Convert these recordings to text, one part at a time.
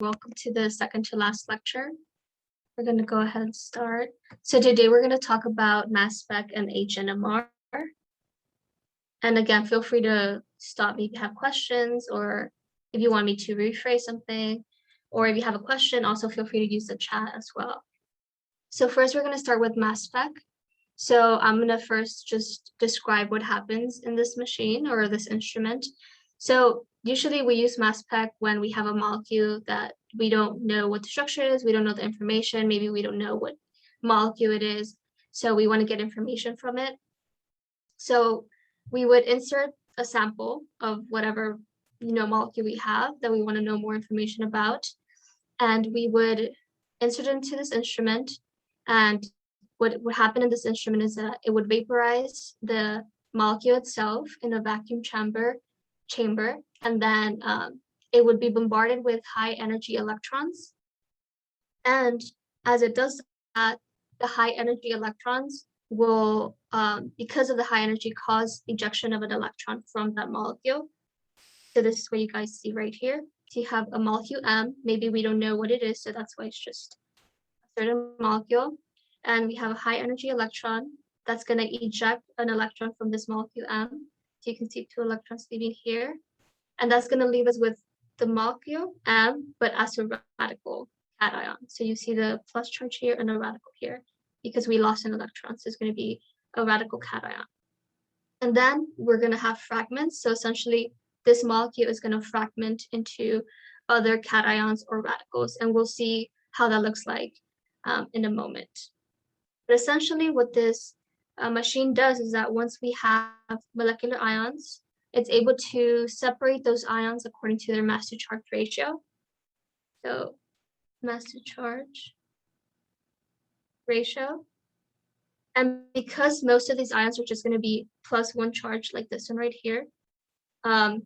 Welcome to the second to last lecture. We're going to go ahead and start. So today we're going to talk about mass spec and H-NMR. And again, feel free to stop me if you have questions, or if you want me to rephrase something, or if you have a question, also feel free to use the chat as well. So first we're going to start with mass spec. So I'm going to first just describe what happens in this machine or this instrument. So usually we use mass spec when we have a molecule that we don't know what the structure is, we don't know the information, maybe we don't know what molecule it is, so we want to get information from it. So we would insert a sample of whatever molecule we have that we want to know more information about, and we would insert it into this instrument. And what would happen in this instrument is that it would vaporize the molecule itself in a vacuum chamber, and then it would be bombarded with high energy electrons. And as it does that, the high energy electrons will, because of the high energy, cause ejection of an electron from that molecule. So this is what you guys see right here. So you have a molecule M, maybe we don't know what it is, so that's why it's just a certain molecule. And we have a high energy electron that's going to eject an electron from this molecule M. So you can see 2 electrons leaving here. And that's going to leave us with the molecule M, but as a radical cation. So you see the plus charge here and a radical here, because we lost an electron. So it's going to be a radical cation. And then we're going to have fragments. So essentially, this molecule is going to fragment into other cations or radicals. And we'll see how that looks like in a moment. But essentially, what this machine does is that once we have molecular ions, it's able to separate those ions according to their mass to charge ratio. So mass to charge ratio. And because most of these ions are just going to be +1 charge, like this one right here, like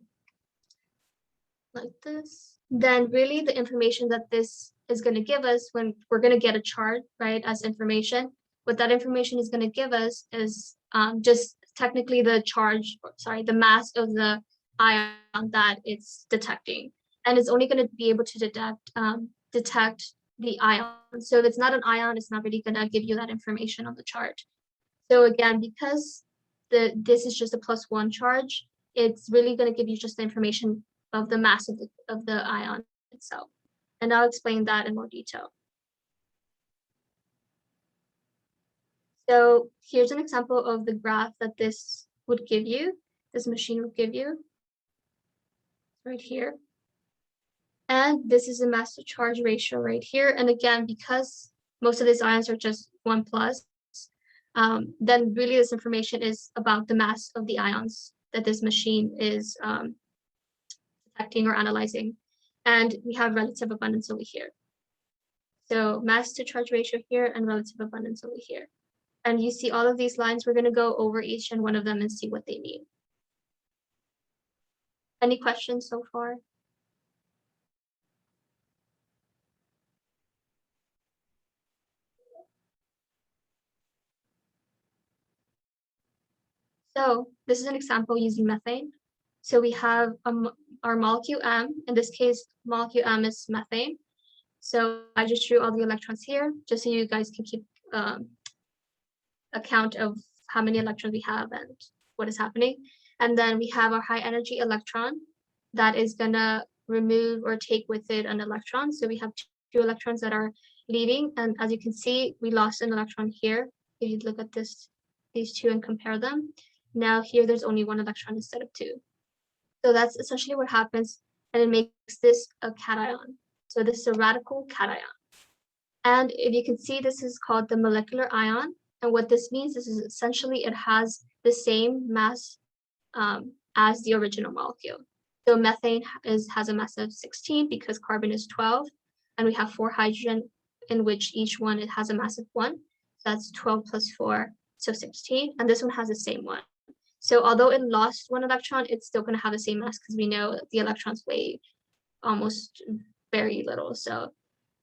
this, then really the information that this is going to give us, when we're going to get a chart, right, as information, what that information is going to give us is just technically the the mass of the ion that it's detecting. And it's only going to be able to detect the ion. So if it's not an ion, it's not really going to give you that information on the chart. So again, because this is just a +1 charge, it's really going to give you just the information of the mass of the ion itself. And I'll explain that in more detail. So here's an example of the graph that this machine would give you, right here. And this is a mass to charge ratio right here. And again, because most of these ions are just 1+, then really this information is about the mass of the ions that this machine is detecting or analyzing. And we have relative abundance over here. So mass to charge ratio here and relative abundance over here. And you see all of these lines, we're going to go over each and one of them and see what they mean. Any questions so far? So this is an example using methane. So we have our molecule M. In this case, molecule M is methane. So I just drew all the electrons here, just so you guys can keep account of how many electrons we have and what is happening. And then we have our high energy electron that is gonna remove or take with it an electron. So we have 2 electrons that are leaving. And as you can see, we lost an electron here. If you look at these 2 and compare them, now here there's only 1 electron instead of 2. So that's essentially what happens, and it makes this a cation. So this is a radical cation. And if you can see, this is called the molecular ion. And what this means is essentially it has the same mass as the original molecule. So methane has a mass of 16 because carbon is 12, and we have 4 hydrogen, in which each one it has a mass of 1. So that's 12 + 4, so 16. And this one has the same one. So although it lost 1 electron, it's still going to have the same mass because we know the electrons weigh almost very little. So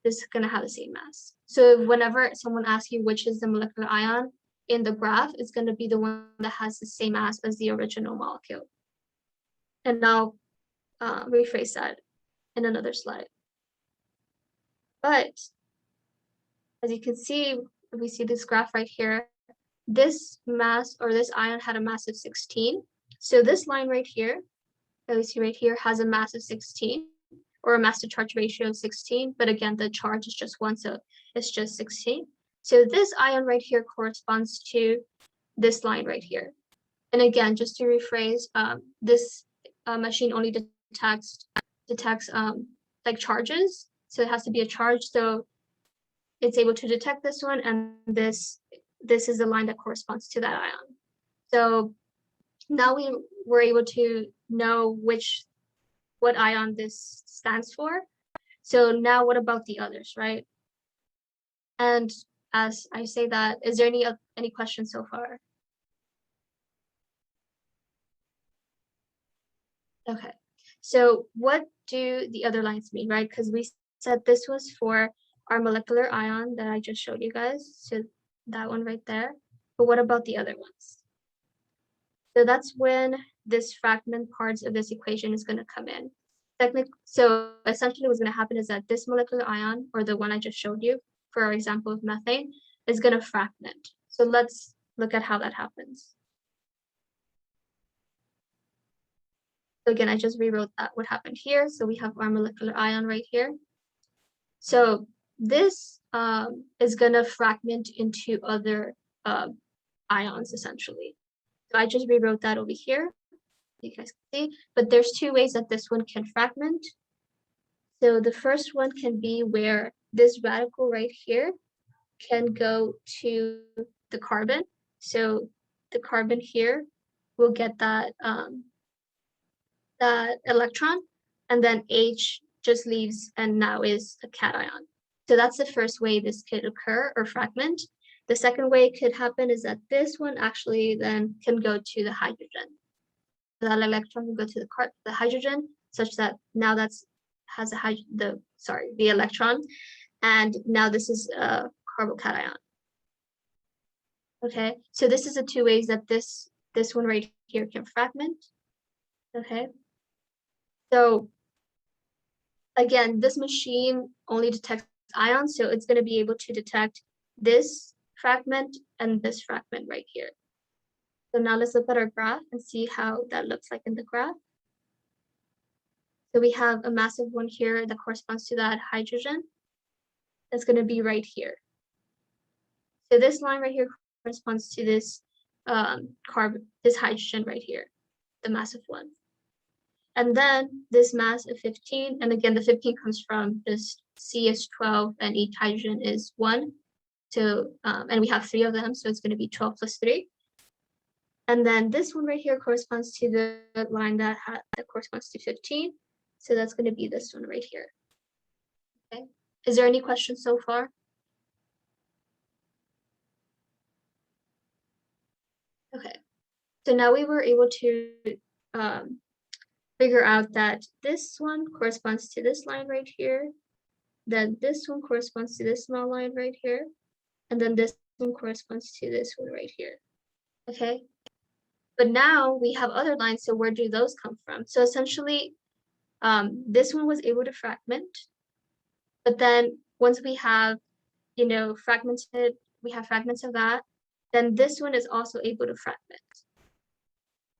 this is going to have the same mass. So whenever someone asks you which is the molecular ion in the graph, it's going to be the one that has the same mass as the original molecule. And I'll rephrase that in another slide. But as you can see, if we see this graph right here, this mass or this ion had a mass of 16. So this line right here, that we see right here, has a mass of 16 or a mass to charge ratio of 16. But again, the charge is just 1, so it's just 16. So this ion right here corresponds to this line right here. And again, just to rephrase, this machine only detects like charges. So it has to be a charge. So it's able to detect this one, and this is the line that corresponds to that ion. So now we were able to know what ion this stands for. So now what about the others, right? And as I say that, is there any questions so far? Okay, so what do the other lines mean, right? Because we said this was for our molecular ion that I just showed you guys, so that one right there. But what about the other ones? So that's when this fragment parts of this equation is going to come in. So essentially what's going to happen is that this molecular ion, or the one I just showed you for our example of methane, is going to fragment. So let's look at how that happens. So again, I just rewrote that what happened here. So we have our molecular ion right here. So this is going to fragment into other ions essentially. So I just rewrote that over here. You guys can see, but there's two ways that this one can fragment. So the first one can be where this radical right here can go to the carbon. So the carbon here will get that that electron, and then H just leaves and now is a cation. So that's the first way this could occur or fragment. The second way it could happen is that this one actually then can go to the hydrogen. That electron will go to the hydrogen, such that now has the electron, and now this is a carbocation. Okay, so this is the two ways that this one right here can fragment. Okay, so again, this machine only detects ions, so it's going to be able to detect this fragment and this fragment right here. So now let's look at our graph and see how that looks like in the graph. So we have a massive one here that corresponds to that hydrogen. That's going to be right here. So this line right here corresponds to this this hydrogen right here, the massive one. And then this mass of 15, and again, the 15 comes from this C is 12 and each hydrogen is 1. So, and we have 3 of them, so it's going to be 12 plus 3. And then this one right here corresponds to the line that corresponds to 15. So that's going to be this one right here. Okay. Is there any questions so far? Okay. So now we were able to figure out that this one corresponds to this line right here. Then this one corresponds to this small line right here. And then this one corresponds to this one right here. Okay. But now we have other lines, so where do those come from? So essentially, this one was able to fragment, but then once we have, fragmented, we have fragments of that, then this one is also able to fragment.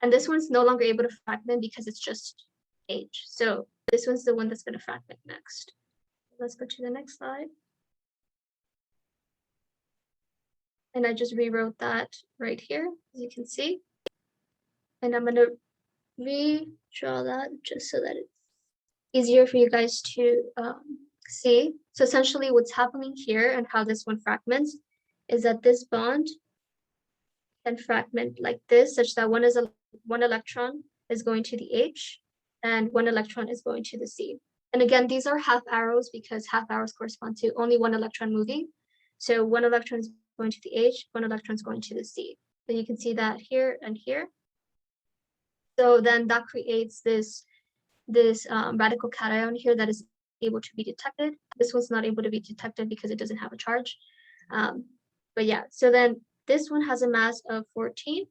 And this one's no longer able to fragment because it's just H. So this one's the one that's going to fragment next. Let's go to the next slide. And I just rewrote that right here, as you can see. And I'm going to redraw that just so that it's easier for you guys to see. So essentially what's happening here and how this one fragments is that this bond can fragment like this, such that one electron is going to the H and one electron is going to the C. And again, these are half arrows because half arrows correspond to only one electron moving. So one electron is going to the H, one electron is going to the C. So you can see that here and here. So then that creates this radical cation here that is able to be detected. This one's not able to be detected because it doesn't have a charge. But yeah, so then this one has a mass of 14,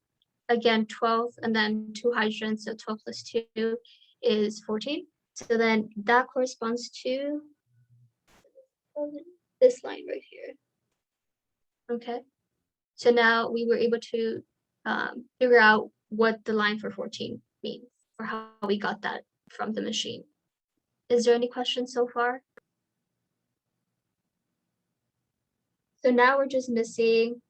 again 12, and then 2 hydrogens, so 12 plus 2 is 14. So then that corresponds to this line right here. Okay, so now we were able to figure out what the line for 14 means, or how we got that from the machine. Is there any questions so far? So now we're just missing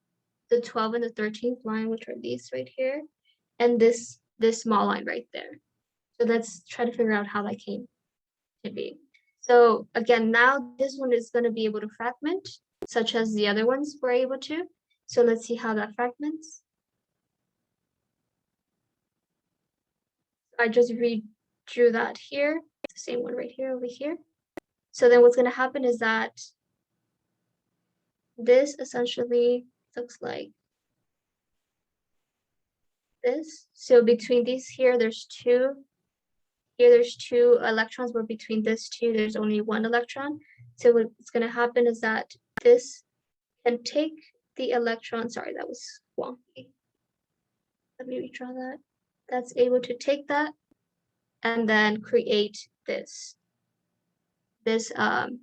the 12 and the 13th line, which are these right here, and this small line right there. So let's try to figure out how that came to be. So again, now this one is going to be able to fragment, such as the other ones were able to. So let's see how that fragments. I just redrew that here, the same one right here over here. So then what's going to happen is that this essentially looks like this. So between these here, there's two. Here there's two electrons, but between this two, there's only one electron. So what's going to happen is that this can take the electron. Sorry, that was wonky. Let me redraw that. That's able to take that and then create this cation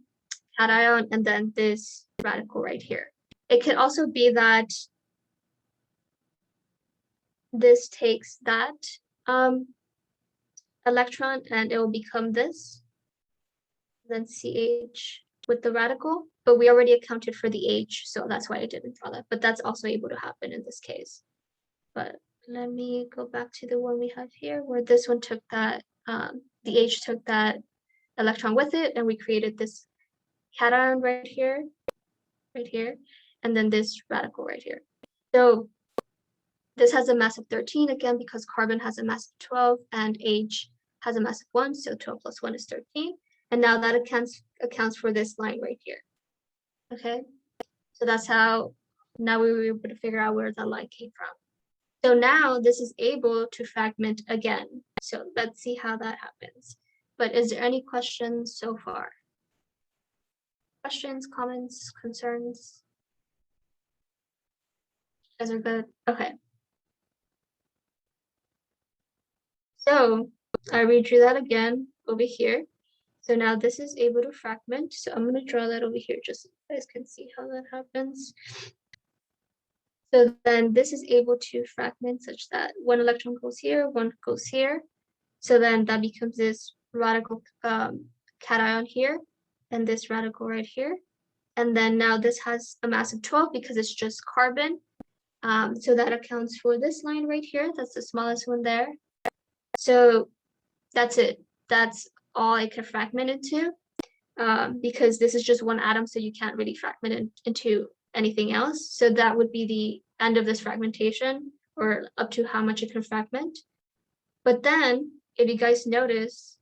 and then this radical right here. It can also be that this takes that electron and it will become this, then CH with the radical, but we already accounted for the H, so that's why I didn't draw that, but that's also able to happen in this case. But let me go back to the one we have here, where this one took that, the H took that electron with it, and we created this cation right here, and then this radical right here. So this has a mass of 13 again, because carbon has a mass of 12 and H has a mass of 1, so 12 plus 1 is 13. And now that accounts for this line right here. Okay, so that's how now we were able to figure out where that line came from. So now this is able to fragment again. So let's see how that happens. But is there any questions so far? Questions, comments, concerns? You guys are good? Okay. So I redrew that again over here. So now this is able to fragment. So I'm going to draw that over here just so you guys can see how that happens. So then this is able to fragment such that one electron goes here, one goes here. So then that becomes this radical cation here and this radical right here. And then now this has a mass of 12 because it's just carbon. So that accounts for this line right here. That's the smallest one there. So that's it. That's all I can fragment into, because this is just one atom, so you can't really fragment it into anything else. So that would be the end of this fragmentation, or up to how much it can fragment. But then, if you guys notice,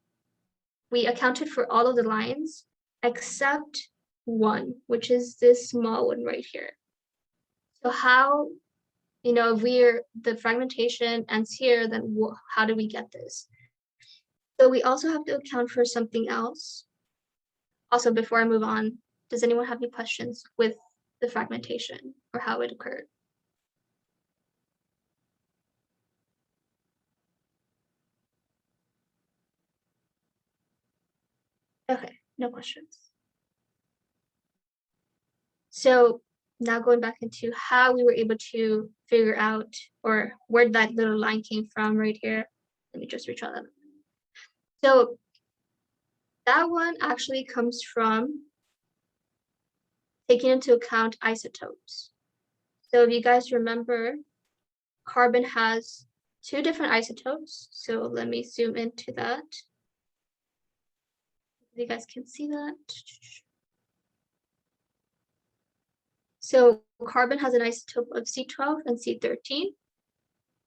we accounted for all of the lines except one, which is this small one right here. So how, if the fragmentation ends here, then how do we get this? So we also have to account for something else. Also, before I move on, does anyone have any questions with the fragmentation or how it occurred? Okay, no questions. So now going back into how we were able to figure out, or where that little line came from right here. Let me just redraw that. So that one actually comes from taking into account isotopes. So if you guys remember, carbon has two different isotopes. So let me zoom into that. You guys can see that. So carbon has an isotope of C12 and C13.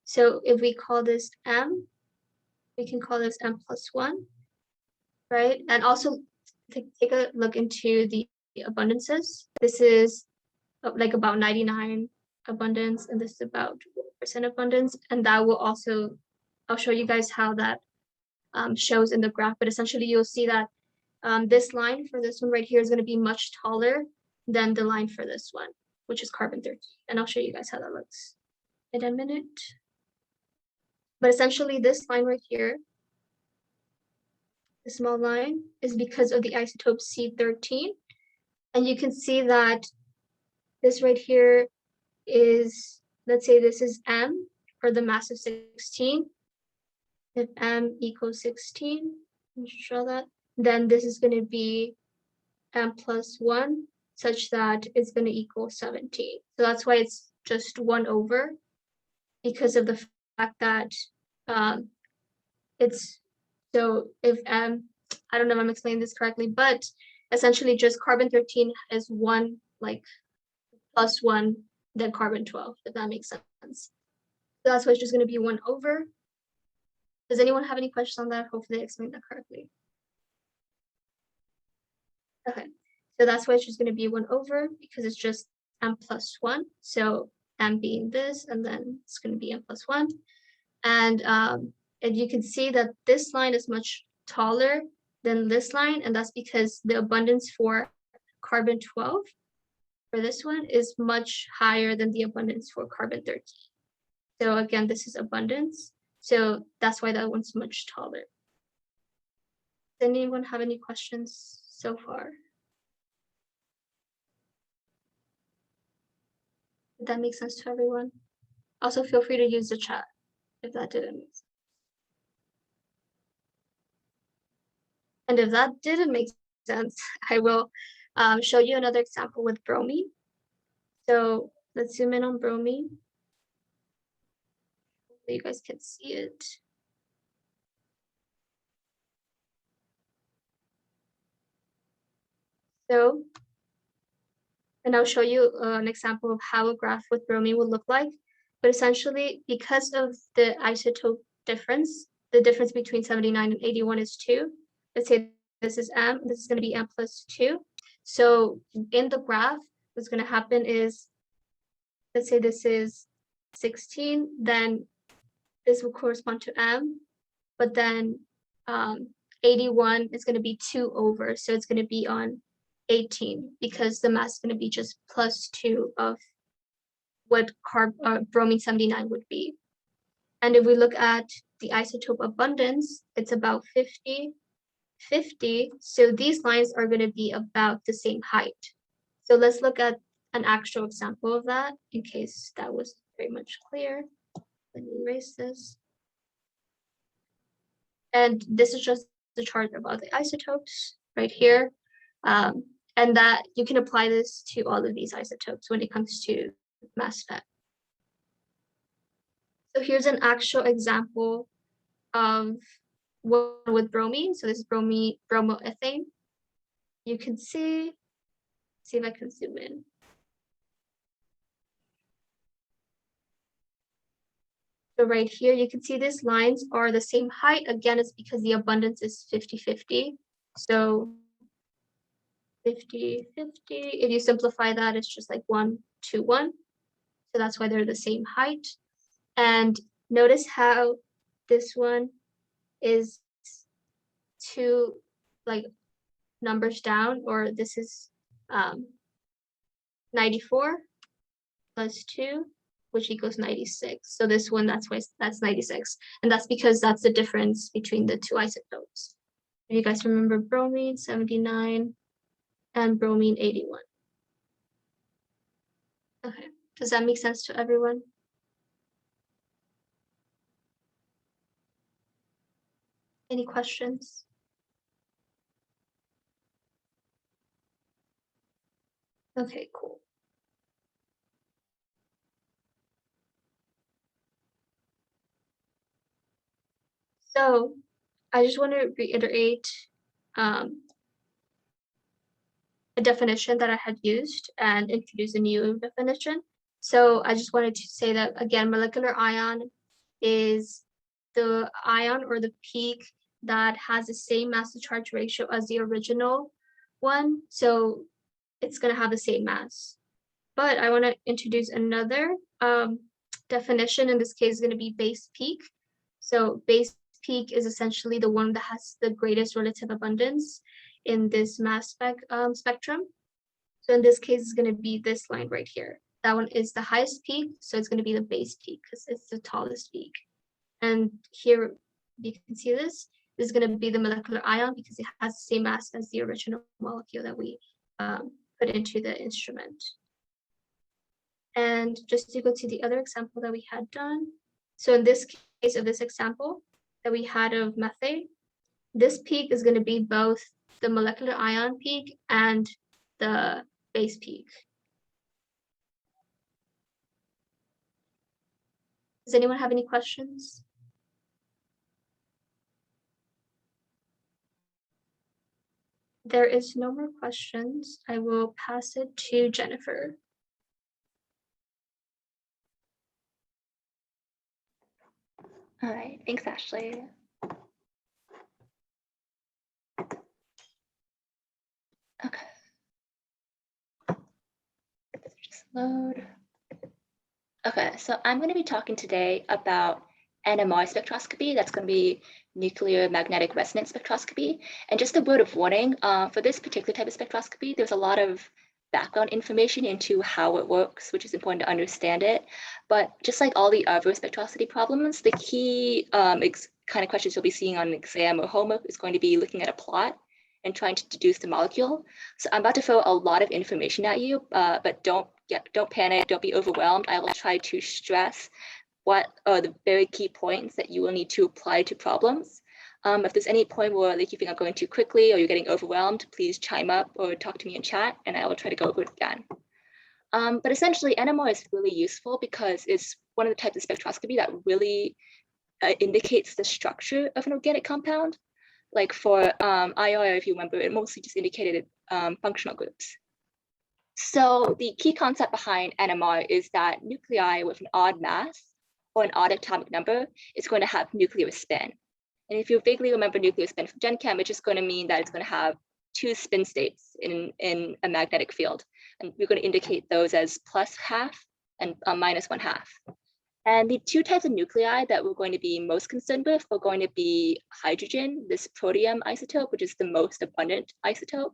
So if we call this M, we can call this M+1, right? And also take a look into the abundances. This is like about 99 abundance, and this is about 1% abundance. And that will also, I'll show you guys how that shows in the graph, but essentially you'll see that this line for this one right here is going to be much taller than the line for this one, which is carbon 13. And I'll show you guys how that looks in a minute. But essentially this line right here, the small line, is because of the isotope C13. And you can see that this right here is, let's say this is M for the mass of 16. If M equals 16, let me show that, then this is going to be M plus 1, such that it's going to equal 17. So that's why it's just 1 over, because of the fact that it's, so if I don't know if I'm explaining this correctly, but essentially just carbon 13 is 1, like plus 1, then carbon 12, if that makes sense. So that's why it's just going to be 1 over. Does anyone have any questions on that? Hopefully I explained that correctly. Okay, so that's why it's just going to be 1 over, because it's just M plus 1. So M being this, and then it's going to be M plus 1. And you can see that this line is much taller than this line, and that's because the abundance for carbon 12 for this one is much higher than the abundance for carbon 13. So again, this is abundance. So that's why that one's much taller. Does anyone have any questions so far? Did that make sense to everyone? Also, feel free to use the chat if that didn't make sense. And if that didn't make sense, I will show you another example with bromine. So let's zoom in on bromine. So you guys can see it. So, and I'll show you an example of how a graph with bromine would look like. But essentially, because of the isotope difference, the difference between 79 and 81 is 2. Let's say this is M, this is going to be M plus 2. So in the graph, what's going to happen is, let's say this is 16, then this will correspond to M, but then 81 is going to be 2 over, so it's going to be on 18, because the mass is going to be just plus 2 of what bromine 79 would be. And if we look at the isotope abundance, it's about 50, 50. So these lines are going to be about the same height. So let's look at an actual example of that, in case that was very much clear. Let me erase this. And this is just the chart about the isotopes right here. And that you can apply this to all of these isotopes when it comes to mass spec. So here's an actual example of one with bromine. So this is bromoethane. You can see if I can zoom in. So right here, you can see these lines are the same height. Again, it's because the abundance is 50-50. So 50-50, if you simplify that, it's just like 1 to 1. So that's why they're the same height. And notice how this one is 2 like numbers down, or this is 94 plus 2, which equals 96. So this one, that's why that's 96. And that's because that's the difference between the two isotopes. If you guys remember bromine 79 and bromine 81. Okay, does that make sense to everyone? Any questions? Okay, cool. So I just want to reiterate a definition that I had used and introduce a new definition. So I just wanted to say that, again, molecular ion is the ion or the peak that has the same mass to charge ratio as the original one. So it's going to have the same mass. But I want to introduce another definition. In this case, is going to be base peak. So base peak is essentially the one that has the greatest relative abundance in this mass spectrum. So in this case, it's going to be this line right here. That one is the highest peak, so it's going to be the base peak because it's the tallest peak. And here you can see this is going to be the molecular ion because it has the same mass as the original molecule that we put into the instrument. And just to go to the other example that we had done. So in this case of this example that we had of methane, this peak is going to be both the molecular ion peak and the base peak. Does anyone have any questions? There is no more questions. I will pass it to Jennifer. All right, thanks, Ashley. Okay. Just load. Okay, so I'm going to be talking today about NMR spectroscopy. That's going to be nuclear magnetic resonance spectroscopy. And just a word of warning, for this particular type of spectroscopy, there's a lot of background information into how it works, which is important to understand it. But just like all the other spectroscopy problems, the key kind of questions you'll be seeing on an exam or homework is going to be looking at a plot and trying to deduce the molecule. So I'm about to throw a lot of information at you, but don't panic, don't be overwhelmed. I will try to stress what are the very key points that you will need to apply to problems. If there's any point where like you think I'm going too quickly or you're getting overwhelmed, please chime up or talk to me in chat and I will try to go over it again. But essentially NMR is really useful because it's one of the types of spectroscopy that really indicates the structure of an organic compound. Like for IR, if you remember, it mostly just indicated functional groups. So the key concept behind NMR is that nuclei with an odd mass or an odd atomic number is going to have nuclear spin. And if you vaguely remember nuclear spin from Gen Chem, it's just going to mean that it's going to have two spin states in a magnetic field. And we're going to indicate those as plus half and minus 1/2. And the two types of nuclei that we're going to be most concerned with are going to be hydrogen, this protium isotope, which is the most abundant isotope,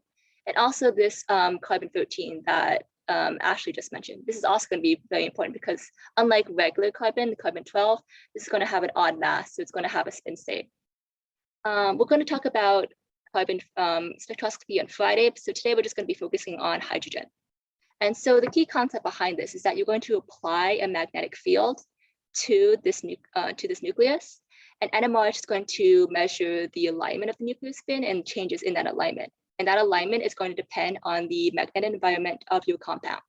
and also this carbon-13 that Ashley just mentioned. This is also going to be very important because unlike regular carbon, the carbon-12, this is going to have an odd mass, so it's going to have a spin state. We're going to talk about carbon spectroscopy on Friday, so today we're just going to be focusing on hydrogen. And so the key concept behind this is that you're going to apply a magnetic field to this nucleus, and NMR is going to measure the alignment of the nuclear spin and changes in that alignment. And that alignment is going to depend on the magnetic environment of your compound.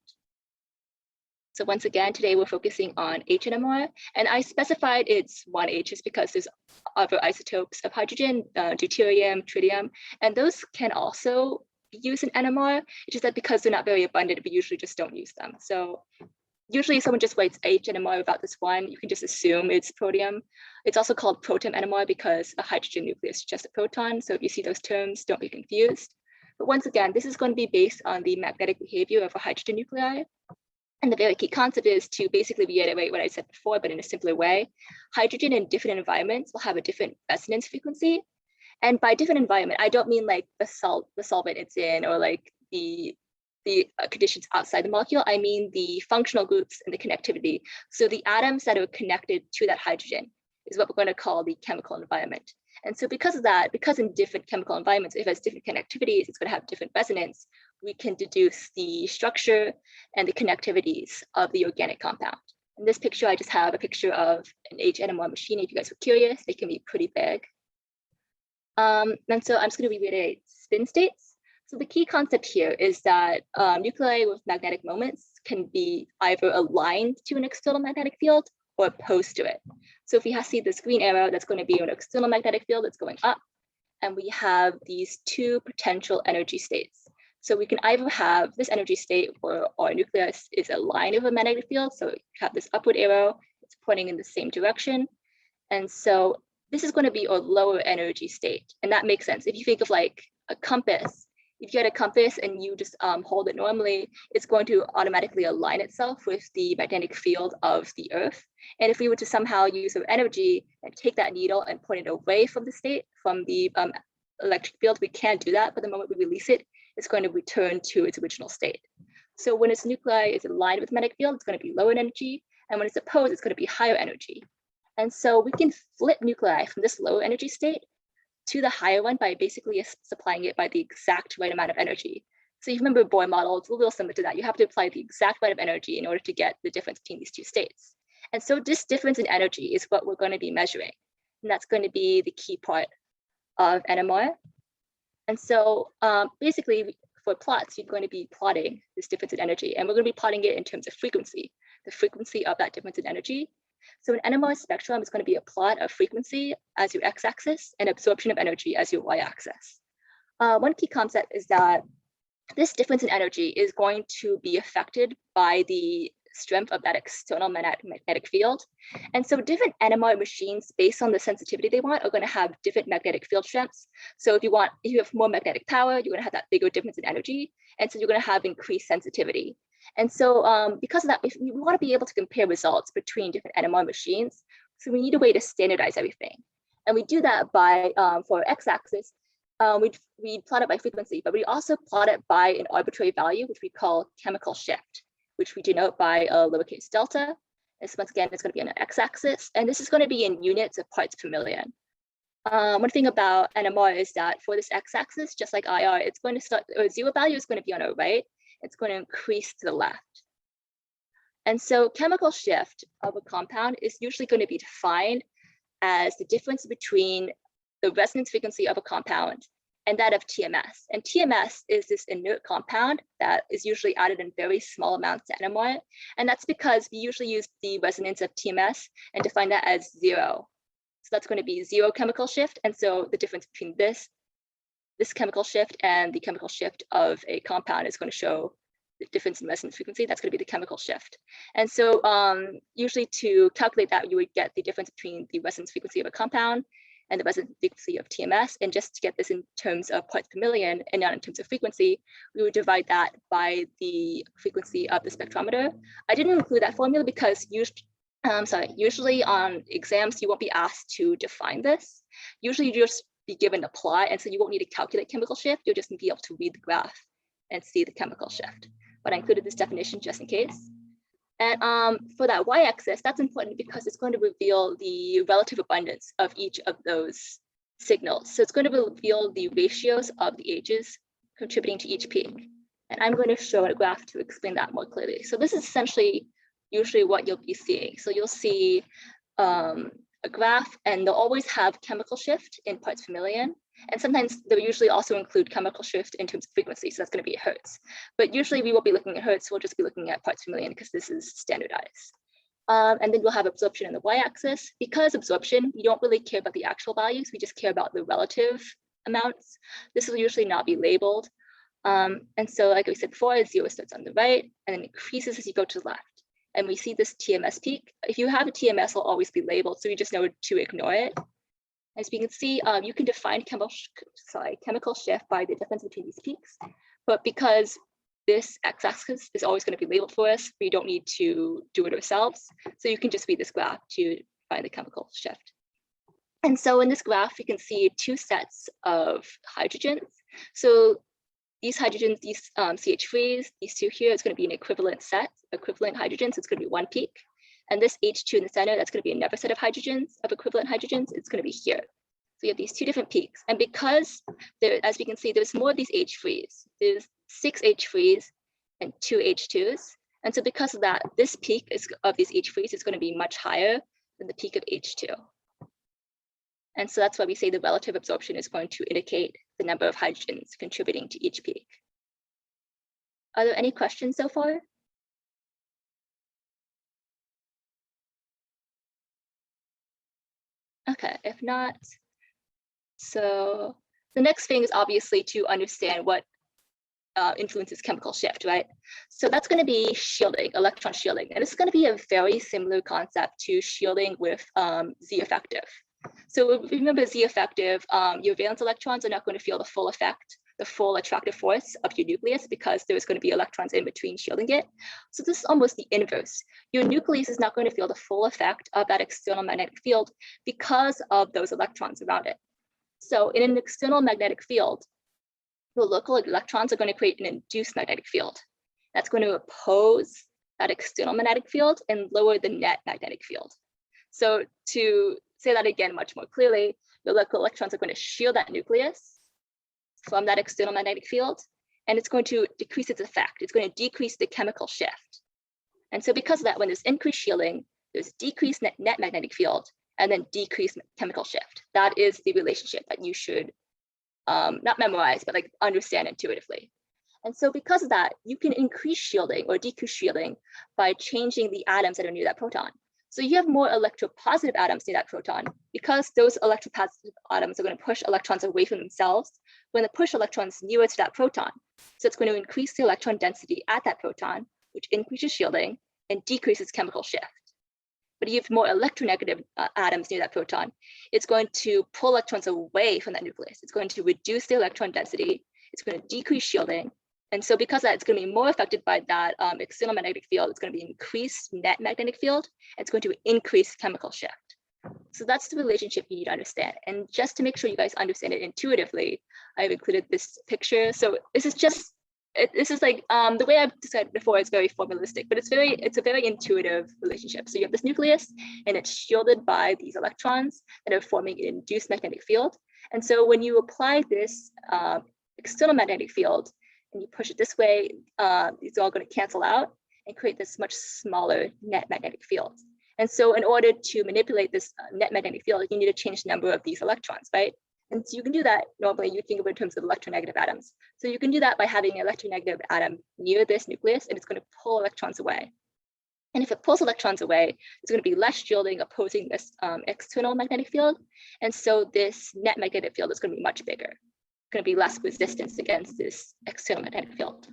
So once again, today we're focusing on H-NMR, and I specified it's 1H just because there's other isotopes of hydrogen, deuterium, tritium, and those can also be used in NMR. It's just that because they're not very abundant, we usually just don't use them. So usually if someone just writes H-NMR without this one, you can just assume it's protium. It's also called proton NMR because a hydrogen nucleus is just a proton. So if you see those terms, don't be confused. But once again, this is going to be based on the magnetic behavior of a hydrogen nuclei. And the very key concept is to basically reiterate what I said before, but in a simpler way. Hydrogen in different environments will have a different resonance frequency. And by different environment, I don't mean like the solvent it's in or like the conditions outside the molecule. I mean the functional groups and the connectivity. So the atoms that are connected to that hydrogen is what we're going to call the chemical environment. And so because of that, because in different chemical environments, if it has different connectivities, it's going to have different resonance, we can deduce the structure and the connectivities of the organic compound. In this picture, I just have a picture of an H-NMR machine. If you guys were curious, they can be pretty big. And so I'm just going to reiterate spin states. So the key concept here is that nuclei with magnetic moments can be either aligned to an external magnetic field or opposed to it. So if we see this green arrow, that's going to be an external magnetic field that's going up, and we have these two potential energy states. So we can either have this energy state where our nucleus is aligned with a magnetic field. So you have this upward arrow, it's pointing in the same direction. And so this is going to be a lower energy state. And that makes sense. If you think of like a compass, if you had a compass and you just hold it normally, it's going to automatically align itself with the magnetic field of the Earth. And if we were to somehow use our energy and take that needle and point it away from the state, from the electric field, we can't do that. But the moment we release it, it's going to return to its original state. So when its nuclei is aligned with the magnetic field, it's going to be lower energy. And when it's opposed, it's going to be higher energy. And so we can flip nuclei from this lower energy state to the higher one by basically supplying it by the exact right amount of energy. So you remember Bohr model, it's a little similar to that. You have to apply the exact amount of energy in order to get the difference between these two states. And so this difference in energy is what we're going to be measuring. And that's going to be the key part of NMR. And so basically for plots, you're going to be plotting this difference in energy, and we're going to be plotting it in terms of frequency, the frequency of that difference in energy. So an NMR spectrum is going to be a plot of frequency as your x-axis and absorption of energy as your y-axis. One key concept is that this difference in energy is going to be affected by the strength of that external magnetic field. And so different NMR machines, based on the sensitivity they want, are going to have different magnetic field strengths. So if you have more magnetic power, you're going to have that bigger difference in energy. And so you're going to have increased sensitivity. And so because of that, if we want to be able to compare results between different NMR machines, so we need a way to standardize everything. And we do that by, for x-axis, we plot it by frequency, but we also plot it by an arbitrary value, which we call chemical shift, which we denote by a lowercase delta. This once again is going to be on an x-axis, and this is going to be in units of parts per million. One thing about NMR is that for this x-axis, just like IR, it's going to start, or zero value is going to be on our right. It's going to increase to the left. And so chemical shift of a compound is usually going to be defined as the difference between the resonance frequency of a compound and that of TMS. And TMS is this inert compound that is usually added in very small amounts to NMR. And that's because we usually use the resonance of TMS and define that as 0. So that's going to be 0 chemical shift. And so the difference between this chemical shift and the chemical shift of a compound is going to show the difference in resonance frequency. That's going to be the chemical shift. And so usually to calculate that, you would get the difference between the resonance frequency of a compound and the resonance frequency of TMS. And just to get this in terms of parts per million and not in terms of frequency, we would divide that by the frequency of the spectrometer. I didn't include that formula because usually on exams, you won't be asked to define this. Usually you just be given a plot, and so you won't need to calculate chemical shift. You'll just be able to read the graph and see the chemical shift. But I included this definition just in case. And for that y-axis, that's important because it's going to reveal the relative abundance of each of those signals. So it's going to reveal the ratios of the H's contributing to each peak. And I'm going to show a graph to explain that more clearly. So this is essentially usually what you'll be seeing. So you'll see a graph, and they'll always have chemical shift in parts per million. And sometimes they'll usually also include chemical shift in terms of frequency. So that's going to be hertz. But usually we won't be looking at hertz. We'll just be looking at parts per million because this is standardized. And then we'll have absorption in the y-axis. Because absorption, we don't really care about the actual values. We just care about the relative amounts. This will usually not be labeled. And so like we said before, 0 starts on the right and then increases as you go to the left. And we see this TMS peak. If you have a TMS, it'll always be labeled. So you just know to ignore it. As we can see, you can define chemical shift by the difference between these peaks. But because this x-axis is always going to be labeled for us, we don't need to do it ourselves. So you can just read this graph to find the chemical shift. And so in this graph, you can see 2 sets of hydrogens. So these hydrogens, these CH3s, these 2 here, is going to be an equivalent set, equivalent hydrogens. So it's going to be 1 peak. And this H2 in the center, that's going to be another set of hydrogens, of equivalent hydrogens. It's going to be here. So you have these 2 different peaks. And because there, as we can see, there's more of these H3s. There's 6 H3s and 2 H2s. And so because of that, this peak of these H3s is going to be much higher than the peak of H2. And so that's why we say the relative absorption is going to indicate the number of hydrogens contributing to each peak. Are there any questions so far? Okay, if not, so the next thing is obviously to understand what influences chemical shift, right? So that's going to be shielding, electron shielding. And this is going to be a very similar concept to shielding with Z effective. So remember Z effective, your valence electrons are not going to feel the full effect, the full attractive force of your nucleus because there's going to be electrons in between shielding it. So this is almost the inverse. Your nucleus is not going to feel the full effect of that external magnetic field because of those electrons around it. So in an external magnetic field, the local electrons are going to create an induced magnetic field. That's going to oppose that external magnetic field and lower the net magnetic field. So to say that again much more clearly, the local electrons are going to shield that nucleus from that external magnetic field, and it's going to decrease its effect. It's going to decrease the chemical shift. And so because of that, when there's increased shielding, there's decreased net magnetic field, and then decreased chemical shift. That is the relationship that you should not memorize, but like understand intuitively. And so because of that, you can increase shielding or decrease shielding by changing the atoms that are near that proton. So you have more electropositive atoms near that proton. Because those electropositive atoms are going to push electrons away from themselves, we're going to push electrons nearer to that proton. So it's going to increase the electron density at that proton, which increases shielding and decreases chemical shift. But if you have more electronegative atoms near that proton, it's going to pull electrons away from that nucleus. It's going to reduce the electron density. It's going to decrease shielding. And so because of that, it's going to be more affected by that external magnetic field. It's going to be increased net magnetic field. It's going to increase chemical shift. So that's the relationship you need to understand. And just to make sure you guys understand it intuitively, I've included this picture. So this is just, this is like, the way I've described before is very formalistic, but it's a very intuitive relationship. So you have this nucleus and it's shielded by these electrons that are forming an induced magnetic field. And so when you apply this external magnetic field, and you push it this way, it's all going to cancel out and create this much smaller net magnetic field. And so in order to manipulate this net magnetic field, you need to change the number of these electrons, right? And so you can do that, normally you think of it in terms of electronegative atoms. So you can do that by having an electronegative atom near this nucleus, and it's going to pull electrons away. And if it pulls electrons away, there's going to be less shielding opposing this external magnetic field. And so this net magnetic field is going to be much bigger. Going to be less resistance against this external magnetic field.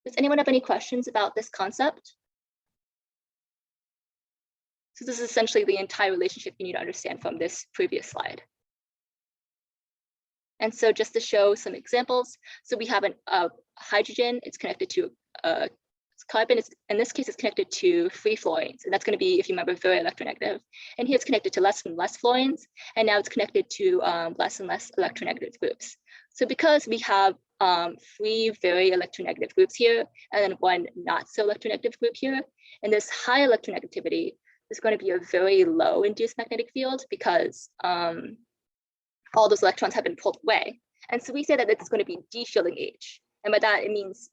Does anyone have any questions about this concept? So this is essentially the entire relationship you need to understand from this previous slide. And so just to show some examples, so we have a hydrogen, it's connected to a carbon, in this case, it's connected to 3 fluorines, and that's going to be, if you remember, very electronegative. And here it's connected to less and less fluorines, and now it's connected to less and less electronegative groups. So because we have 3 very electronegative groups here, and then 1 not so electronegative group here, and this high electronegativity is going to be a very low induced magnetic field because all those electrons have been pulled away. And so we say that it's going to be de-shielding H. And by that, it means,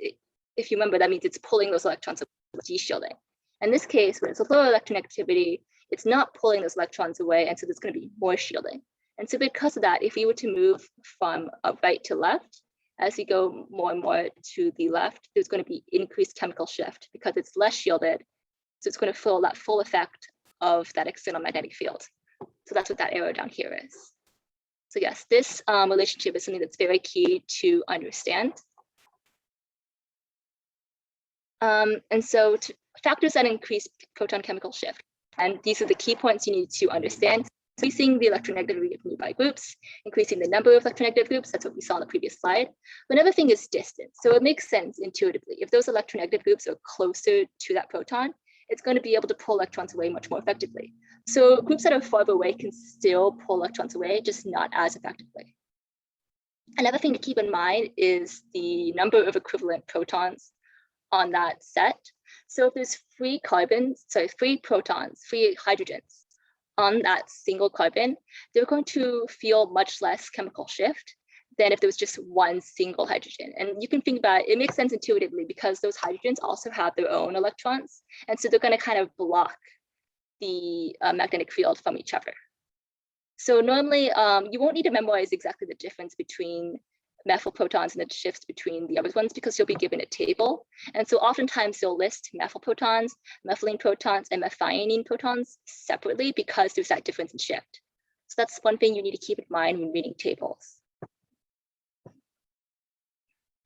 if you remember, that means it's pulling those electrons with de-shielding. In this case, when it's a lower electronegativity, it's not pulling those electrons away, and so there's going to be more shielding. And so because of that, if we were to move from right to left, as we go more and more to the left, there's going to be increased chemical shift because it's less shielded. So it's going to feel that full effect of that external magnetic field. So that's what that arrow down here is. So yes, this relationship is something that's very key to understand. And so factors that increase proton chemical shift. And these are the key points you need to understand. Increasing the electronegativity of nearby groups, increasing the number of electronegative groups, that's what we saw on the previous slide. Another thing is distance. So it makes sense intuitively. If those electronegative groups are closer to that proton, it's going to be able to pull electrons away much more effectively. So groups that are farther away can still pull electrons away, just not as effectively. Another thing to keep in mind is the number of equivalent protons on that set. So if there's 3 protons, 3 hydrogens on that single carbon, they're going to feel much less chemical shift than if there was just 1 single hydrogen. And you can think about it, it makes sense intuitively because those hydrogens also have their own electrons. And so they're going to kind of block the magnetic field from each other. So normally you won't need to memorize exactly the difference between methyl protons and the shifts between the other ones because you'll be given a table. And so oftentimes they'll list methyl protons, methylene protons, and methionine protons separately because there's that difference in shift. So that's one thing you need to keep in mind when reading tables.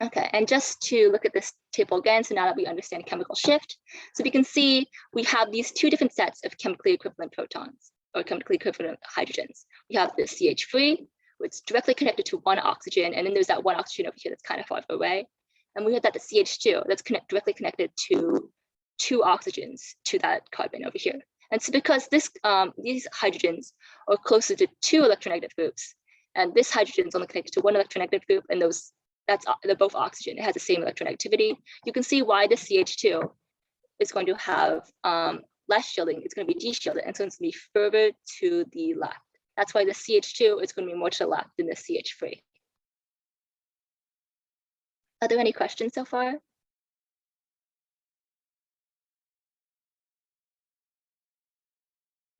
Okay, and just to look at this table again, so now that we understand chemical shift, so we can see we have these 2 different sets of chemically equivalent protons or chemically equivalent hydrogens. We have the CH3, which is directly connected to 1 oxygen, and then there's that 1 oxygen over here that's kind of far away. And we have that the CH2 that's directly connected to 2 oxygens to that carbon over here. And so because these hydrogens are closer to 2 electronegative groups, and this hydrogen is only connected to 1 electronegative group, and they're both oxygen, it has the same electronegativity, you can see why the CH2 is going to have less shielding, it's going to be de-shielded, and so it's going to be further to the left. That's why the CH2 is going to be more to the left than the CH3. Are there any questions so far?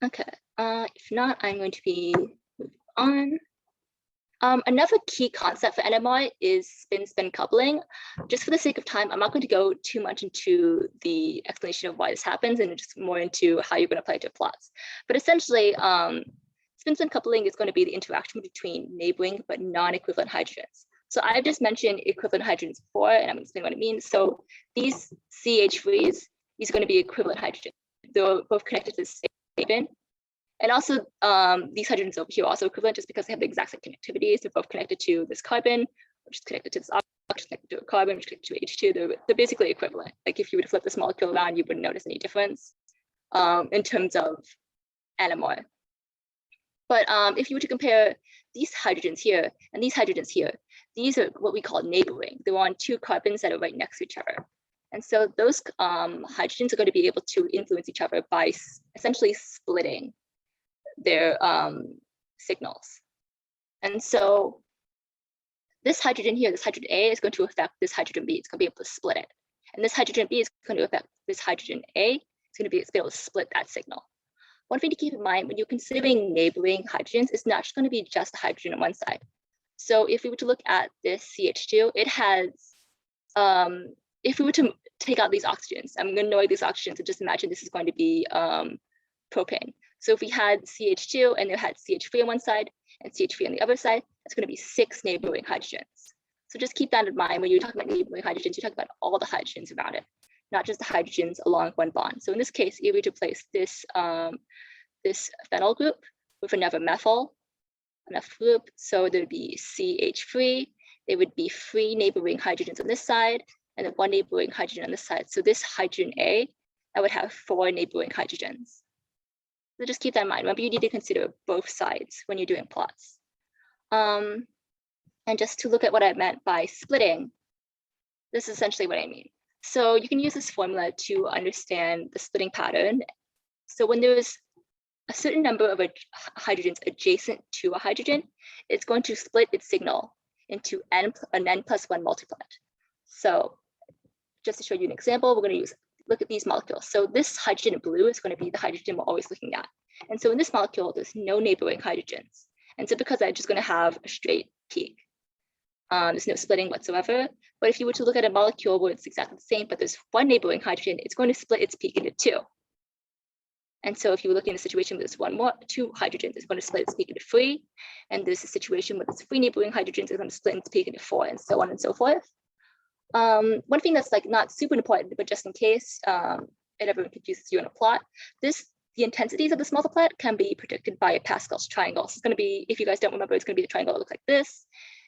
Okay, if not, I'm going to be moving on. Another key concept for NMR is spin-spin coupling. Just for the sake of time, I'm not going to go too much into the explanation of why this happens and just more into how you're going to apply it to plots. But essentially, spin-spin coupling is going to be the interaction between neighboring but non-equivalent hydrogens. So I've just mentioned equivalent hydrogens before, and I'm going to explain what it means. So these CH3s, these are going to be equivalent hydrogens. They're both connected to the same spin. And also, these hydrogens over here are also equivalent just because they have the exact same connectivities. They're both connected to this carbon, which is connected to this oxygen, which is connected to a carbon, which is connected to H2. They're basically equivalent. Like if you were to flip this molecule around, you wouldn't notice any difference in terms of NMR. But if you were to compare these hydrogens here and these hydrogens here, these are what we call neighboring. They're on two carbons that are right next to each other. And so those hydrogens are going to be able to influence each other by essentially splitting their signals. And so this hydrogen here, this hydrogen A, is going to affect this hydrogen B. It's going to be able to split it. And this hydrogen B is going to affect this hydrogen A. It's going to be able to split that signal. One thing to keep in mind when you're considering neighboring hydrogens, it's not just going to be just a hydrogen on one side. So if we were to look at this CH2, it has, if we were to take out these oxygens, I'm going to ignore these oxygens and just imagine this is going to be propane. So if we had CH2 and it had CH3 on one side and CH3 on the other side, that's going to be 6 neighboring hydrogens. So just keep that in mind when you're talking about neighboring hydrogens, you talk about all the hydrogens around it, not just the hydrogens along one bond. So in this case, if we were to place this, this phenyl group with another methyl group, so there'd be CH3, there would be 3 neighboring hydrogens on this side and then 1 neighboring hydrogen on this side. So this hydrogen A, I would have 4 neighboring hydrogens. So just keep that in mind. Remember, you need to consider both sides when you're doing plots. And just to look at what I meant by splitting, this is essentially what I mean. So you can use this formula to understand the splitting pattern. So when there's a certain number of hydrogens adjacent to a hydrogen, it's going to split its signal into an n+1 multiplet. So just to show you an example, we're going to look at these molecules. So this hydrogen in blue is going to be the hydrogen we're always looking at. And so in this molecule, there's no neighboring hydrogens. And so because I'm just going to have a straight peak, there's no splitting whatsoever. But if you were to look at a molecule where it's exactly the same, but there's 1 neighboring hydrogen, it's going to split its peak into 2. And so if you were looking at a situation where there's 2 hydrogens, it's going to split its peak into 3. And there's a situation where there's 3 neighboring hydrogens, it's going to split its peak into 4, and so on and so forth. One thing that's like not super important, but just in case it ever confuses you in a plot, the intensities of this multiplet can be predicted by Pascal's triangle. So it's going to be, if you guys don't remember, it's going to be the triangle that looks like this.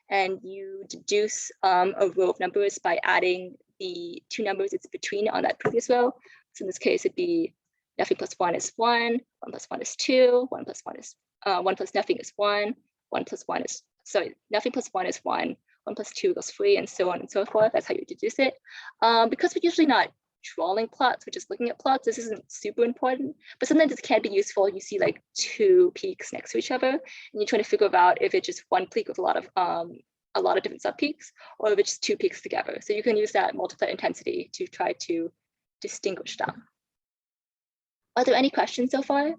And you deduce a row of numbers by adding the 2 numbers it's between on that previous row. So in this case, it'd be nothing plus 1 is 1, 1 plus 1 is 2, 1 plus 1 is 1 plus nothing is 1, 1 plus 1 is, sorry, nothing plus 1 is 1, 1 plus 2 equals 3, and so on and so forth. That's how you deduce it. Because we're usually not drawing plots, we're just looking at plots, this isn't super important, but sometimes it can be useful. You see like 2 peaks next to each other, and you're trying to figure out if it's just 1 peak with a lot of different subpeaks, or if it's just 2 peaks together. So you can use that multiplet intensity to try to distinguish them. Are there any questions so far?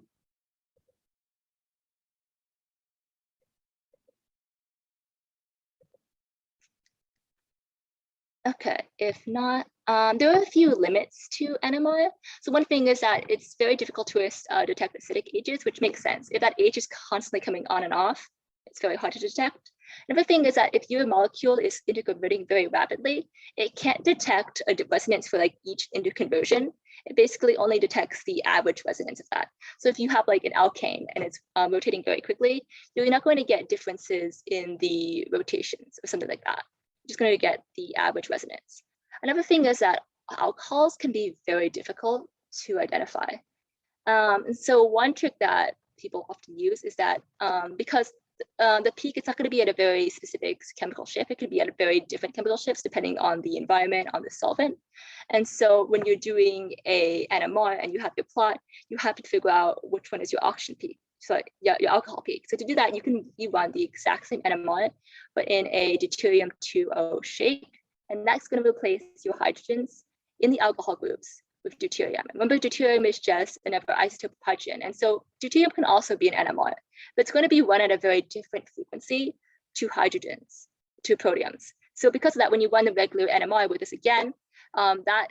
Okay, if not, there are a few limits to NMR. So one thing is that it's very difficult to detect acidic ages, which makes sense. If that age is constantly coming on and off, it's very hard to detect. Another thing is that if your molecule is interconverting very rapidly, it can't detect a resonance for like each interconversion. It basically only detects the average resonance of that. So if you have like an alkane and it's rotating very quickly, you're not going to get differences in the rotations or something like that. You're just going to get the average resonance. Another thing is that alcohols can be very difficult to identify. And so one trick that people often use is that because the peak, it's not going to be at a very specific chemical shift. It could be at a very different chemical shifts depending on the environment, on the solvent. And so when you're doing a NMR and you have your plot, you have to figure out which one is your oxygen peak. So yeah, your alcohol peak. So to do that, you run the exact same NMR, but in a deuterium 2O shape. And that's going to replace your hydrogens in the alcohol groups with deuterium. Remember, deuterium is just another isotope of hydrogen. And so deuterium can also be an NMR, but it's going to be run at a very different frequency to hydrogens, to protiums. So because of that, when you run the regular NMR with this again, that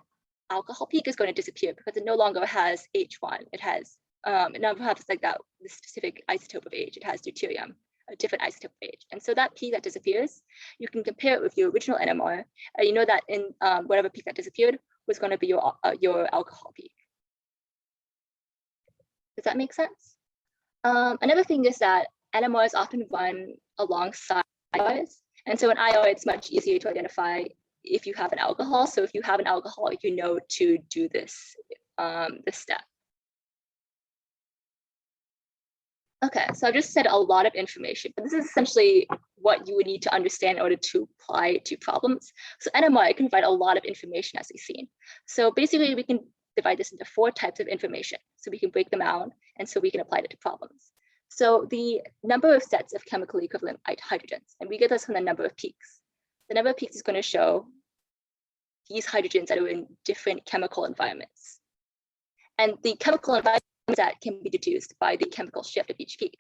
alcohol peak is going to disappear because it no longer has H1. It has, it never has like that, the specific isotope of H. It has deuterium, a different isotope of H. And so that peak that disappears, you can compare it with your original NMR. You know that in whatever peak that disappeared was going to be your alcohol peak. Does that make sense? Another thing is that NMRs often run alongside IRs. And so in IR, it's much easier to identify if you have an alcohol. So if you have an alcohol, you know to do this, this step. Okay, so I've just said a lot of information, but this is essentially what you would need to understand in order to apply it to problems. So NMR can provide a lot of information, as we've seen. So basically, we can divide this into 4 types of information. So we can break them out, and so we can apply it to problems. So the number of sets of chemically equivalent hydrogens, and we get this from the number of peaks. The number of peaks is going to show these hydrogens that are in different chemical environments. And the chemical environment that can be deduced by the chemical shift of each peak.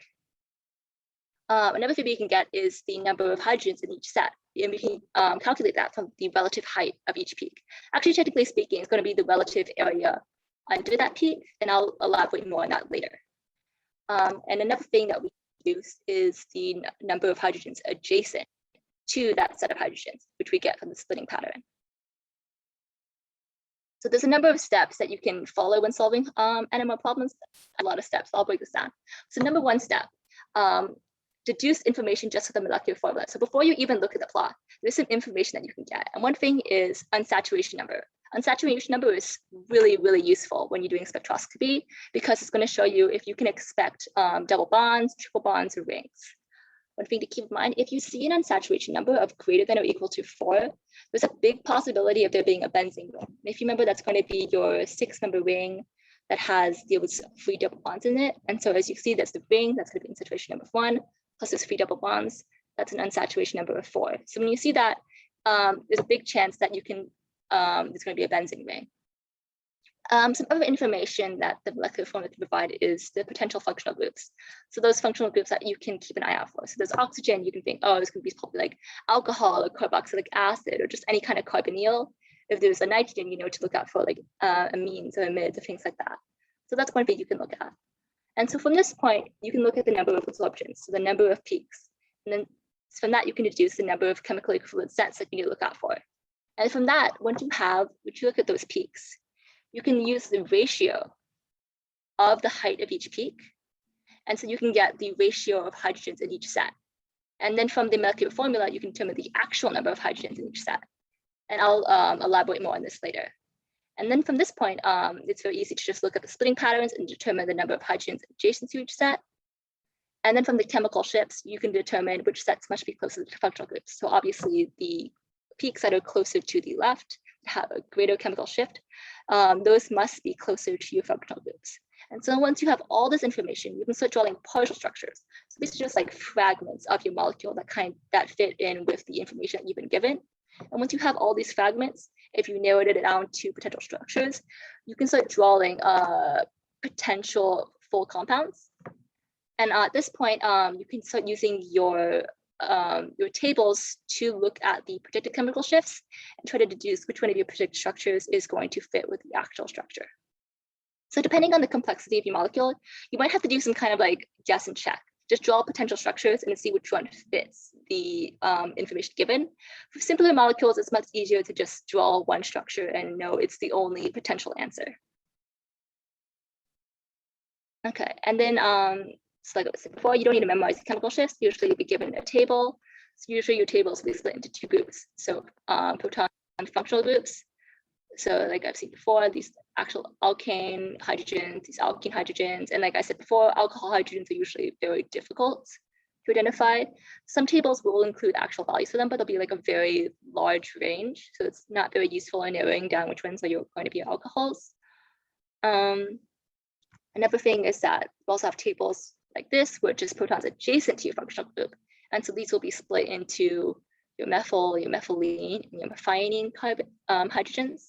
Another thing we can get is the number of hydrogens in each set, and we can calculate that from the relative height of each peak. Actually, technically speaking, it's going to be the relative area under that peak, and I'll elaborate more on that later. And another thing that we use is the number of hydrogens adjacent to that set of hydrogens, which we get from the splitting pattern. So there's a number of steps that you can follow when solving NMR problems. A lot of steps. I'll break this down. So number 1 step, deduce information just with the molecular formula. So before you even look at the plot, there's some information that you can get. And one thing is unsaturation number. Unsaturation number is really, really useful when you're doing spectroscopy because it's going to show you if you can expect double bonds, triple bonds, or rings. One thing to keep in mind, if you see an unsaturation number of greater than or equal to 4, there's a big possibility of there being a benzene ring. And if you remember, that's going to be your 6-member ring that has those 3 double bonds in it. And so as you see, that's the ring, that's going to be unsaturation number 1, plus those 3 double bonds, that's an unsaturation number of 4. So when you see that, there's a big chance that you can, there's going to be a benzene ring. Some other information that the molecular formula can provide is the potential functional groups. So those functional groups that you can keep an eye out for. So there's oxygen, you can think, oh, it's going to be probably like alcohol or carboxylic acid or just any kind of carbonyl. If there's a nitrogen, you know to look out for like amines or amides or things like that. So that's one thing you can look at. And so from this point, you can look at the number of absorptions, so the number of peaks. And then from that, you can deduce the number of chemically equivalent sets that you need to look out for. And from that, once you look at those peaks, you can use the ratio of the height of each peak. And so you can get the ratio of hydrogens in each set. And then from the molecular formula, you can determine the actual number of hydrogens in each set. And I'll elaborate more on this later. And then from this point, it's very easy to just look at the splitting patterns and determine the number of hydrogens adjacent to each set. And then from the chemical shifts, you can determine which sets must be closer to functional groups. So obviously the peaks that are closer to the left have a greater chemical shift. Those must be closer to your functional groups. And so once you have all this information, you can start drawing partial structures. So these are just like fragments of your molecule that fit in with the information that you've been given. And once you have all these fragments, if you narrowed it down to potential structures, you can start drawing potential full compounds. And at this point, you can start using your tables to look at the predicted chemical shifts and try to deduce which one of your predicted structures is going to fit with the actual structure. So depending on the complexity of your molecule, you might have to do some kind of like guess and check. Just draw potential structures and see which one fits the information given. For simpler molecules, it's much easier to just draw one structure and know it's the only potential answer. Okay, and then so like I said before, you don't need to memorize the chemical shifts. Usually you'll be given a table. So usually your tables will be split into 2 groups. So proton functional groups. So like I've seen before, these actual alkane hydrogens, these alkene hydrogens. And like I said before, alcohol hydrogens are usually very difficult to identify. Some tables will include actual values for them, but they'll be like a very large range. So it's not very useful in narrowing down which ones are going to be alcohols. Another thing is that we also have tables like this, which is protons adjacent to your functional group. And so these will be split into your methyl, your methylene, and your methionine hydrogens.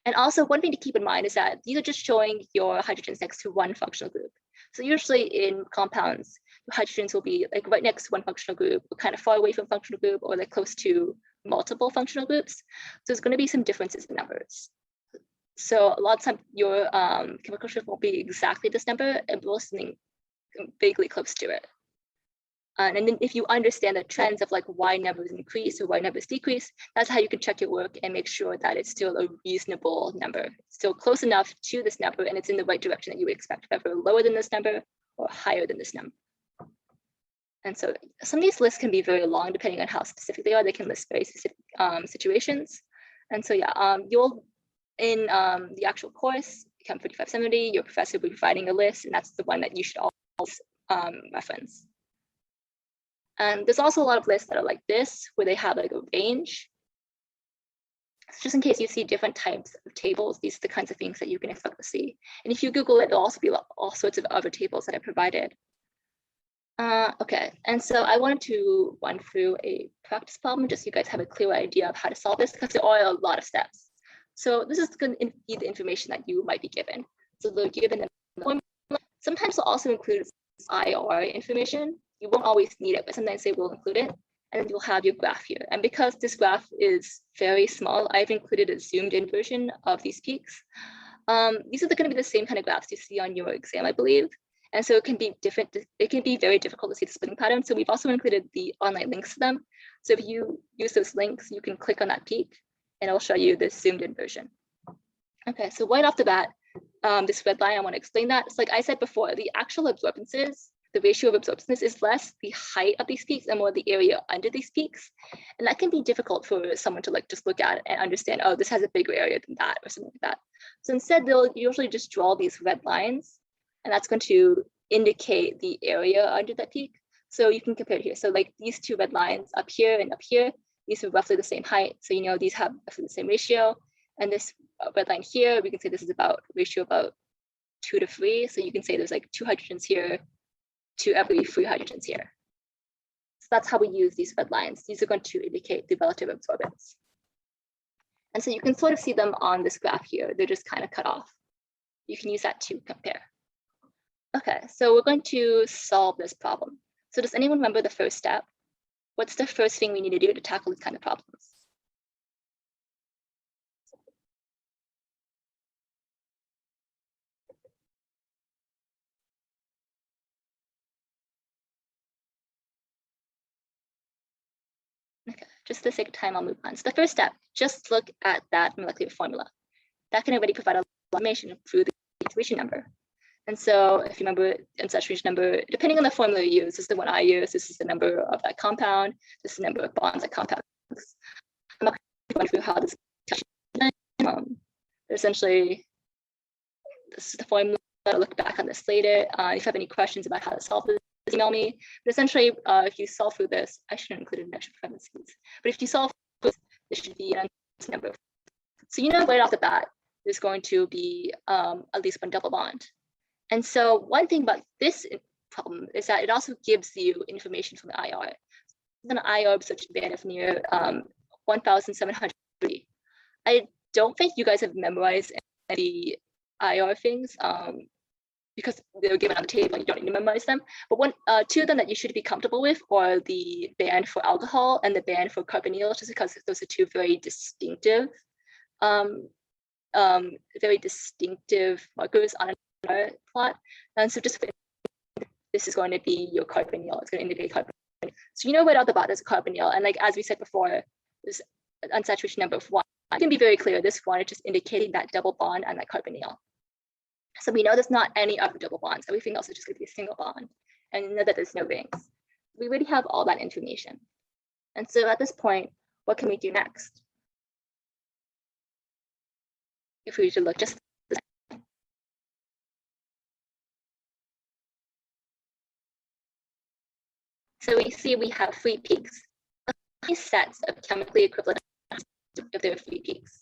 And also one thing to keep in mind is that these are just showing your hydrogens next to one functional group. So usually in compounds, the hydrogens will be like right next to one functional group, or kind of far away from functional group, or like close to multiple functional groups. So there's going to be some differences in numbers. So a lot of times your chemical shift won't be exactly this number, it will be something vaguely close to it. And then if you understand the trends of like why numbers increase or why numbers decrease, that's how you can check your work and make sure that it's still a reasonable number, still close enough to this number, and it's in the right direction that you would expect, whether lower than this number or higher than this number. And so some of these lists can be very long depending on how specific they are. They can list very specific situations. And so yeah, you'll in the actual course, Chem 4570, your professor will be providing a list, and that's the one that you should always reference. And there's also a lot of lists that are like this, where they have like a range. So just in case you see different types of tables, these are the kinds of things that you can expect to see. And if you Google it, there'll also be all sorts of other tables that I provided. Okay, and so I wanted to run through a practice problem just so you guys have a clear idea of how to solve this, because there are a lot of steps. So this is going to be the information that you might be given. So they're given the formula. Sometimes they'll also include IR information. You won't always need it, but sometimes they will include it. And then you'll have your graph here. And because this graph is very small, I've included a zoomed in version of these peaks. These are going to be the same kind of graphs you see on your exam, I believe. And so it can be different. It can be very difficult to see the splitting pattern. So we've also included the online links to them. So if you use those links, you can click on that peak and it'll show you this zoomed in version. Okay, so right off the bat, this red line, I want to explain that. It's like I said before, the actual absorbances, the ratio of absorbances is less the height of these peaks and more the area under these peaks. And that can be difficult for someone to like just look at it and understand, oh, this has a bigger area than that or something like that. So instead, they'll usually just draw these red lines, and that's going to indicate the area under that peak. So you can compare it here. So like these two red lines up here and up here, these are roughly the same height. So you know these have roughly the same ratio. And this red line here, we can say this is about ratio about 2 to 3. So you can say there's like 2 hydrogens here to every 3 hydrogens here. So that's how we use these red lines. These are going to indicate the relative absorbance. And so you can sort of see them on this graph here. They're just kind of cut off. You can use that to compare. Okay, so we're going to solve this problem. So does anyone remember the first step? What's the first thing we need to do to tackle these kind of problems? Okay, just for the sake of time, I'll move on. So the first step, just look at that molecular formula. That can already provide a lot of information through the saturation number. And so if you remember unsaturation number, depending on the formula you use, this is the one I use, this is the number of that compound, this is the number of bonds that compound. I'm not going through how this essentially, this is the formula. I'll look back on this later. If you have any questions about how to solve this, email me. But essentially, if you solve through this, I shouldn't include an extra parentheses. But if you solve this, this should be an number. So you know right off the bat, there's going to be at least one double bond. And so one thing about this problem is that it also gives you information from the IR. An IR absorption band of near 1,700. I don't think you guys have memorized any IR things because they're given on the table, you don't need to memorize them. But two of them that you should be comfortable with are the band for alcohol and the band for carbonyl, just because those are two very distinctive markers on a plot. And so just this is going to be your carbonyl. It's going to indicate carbonyl. So you know right out the bat there's a carbonyl, and like as we said before, this unsaturation number of 1. It can be very clear. This one is just indicating that double bond and that carbonyl. So we know there's not any other double bonds. Everything else is just going to be a single bond, and you know that there's no rings. We already have all that information. And so at this point, what can we do next? If we should look just so we see we have 3 peaks. These sets of chemically equivalent if there are 3 peaks.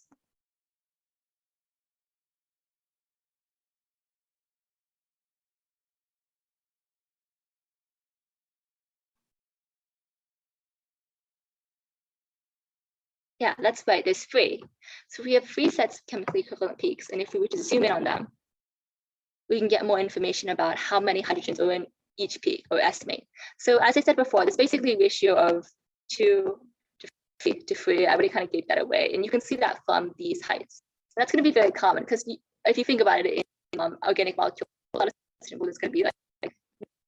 Yeah, that's right, there's 3. So we have 3 sets of chemically equivalent peaks, and if we were to zoom in on them, we can get more information about how many hydrogens are in each peak, or estimate. So as I said before, there's basically a ratio of 2 to 3. I already kind of gave that away, and you can see that from these heights. And that's going to be very common, because if you think about it in organic molecules, a lot of it's going to be like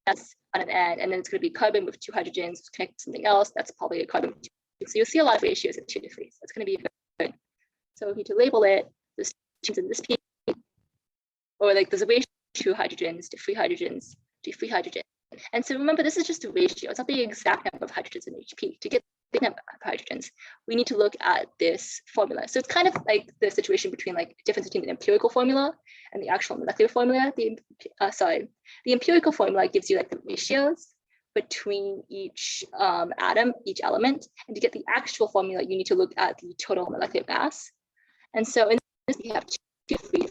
that's on an end, and then it's going to be carbon with 2 hydrogens connected to something else. That's probably a carbon with 2. So you'll see a lot of ratios of 2 to 3. So that's going to be good. So if you to label it, there's 2 in this peak, or like there's a ratio of 2 hydrogens to 3 hydrogens to 3 hydrogens. And so remember, this is just a ratio. It's not the exact number of hydrogens in each peak. To get the number of hydrogens, we need to look at this formula. So it's kind of like the situation between like difference between the empirical formula and the actual molecular formula. The empirical formula gives you like the ratios between each atom, each element. And to get the actual formula, you need to look at the total molecular mass. And so in this, we have 2, 3.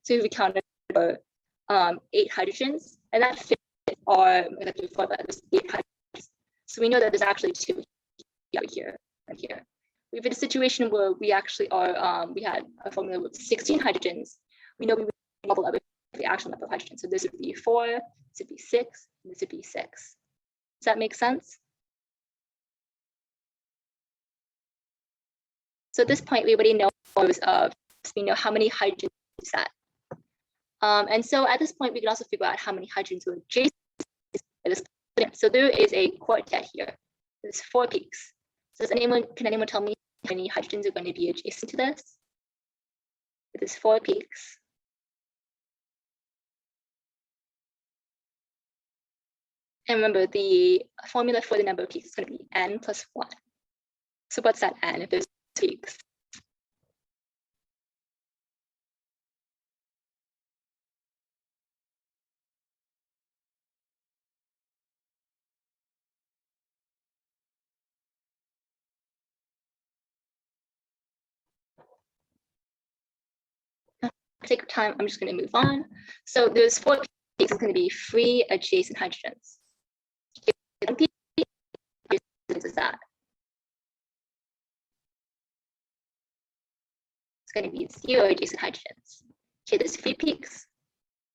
So if we counted for 8 hydrogens, and that fits our molecular formula, there's 8 hydrogens. So we know that there's actually 2 here and here. We have a situation where we actually are, we had a formula with 16 hydrogens. We know we would double up the actual number of hydrogens. So this would be 4, this would be 6, and this would be 6. Does that make sense? So at this point, we already know we know how many hydrogens is that. And so at this point, we can also figure out how many hydrogens are adjacent to this point. So there is a quartet here. There's 4 peaks. So can anyone tell me how many hydrogens are going to be adjacent to this? There's 4 peaks. And remember, the formula for the number of peaks is going to be n plus 1. So what's that n if there's peaks? Take your time, I'm just going to move on. So there's 4 peaks, it's going to be 3 adjacent hydrogens. What is that? It's going to be 0 adjacent hydrogens. Okay, there's 3 peaks,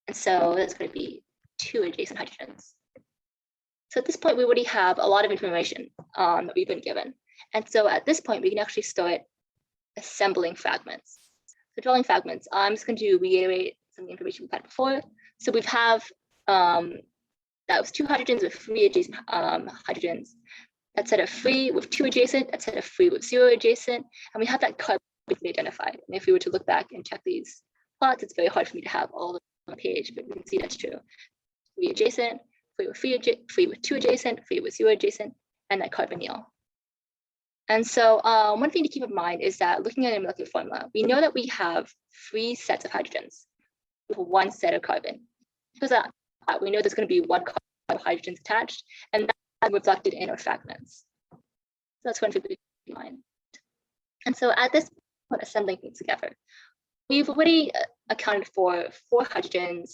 and so that's going to be 2 adjacent hydrogens. So at this point, we already have a lot of information that we've been given. And so at this point, we can actually start assembling fragments. So drawing fragments, I'm just going to reiterate some of the information we've had before. So we have that was 2 hydrogens with 3 adjacent hydrogens. That set of 3 with 2 adjacent, that set of 3 with 0 adjacent, and we have that carbon identified. And if we were to look back and check these plots, it's very hard for me to have all of them on the page, but we can see that's true. 3 adjacent, 3 with 3 with 2 adjacent, 3 with 0 adjacent, and that carbonyl. And so one thing to keep in mind is that looking at a molecular formula, we know that we have 3 sets of hydrogens with 1 set of carbon. Because that we know there's going to be 1 carbon of hydrogens attached, and that's reflected in our fragments. So that's one thing to keep in mind. And so at this point, assembling things together, we've already accounted for 4 hydrogens,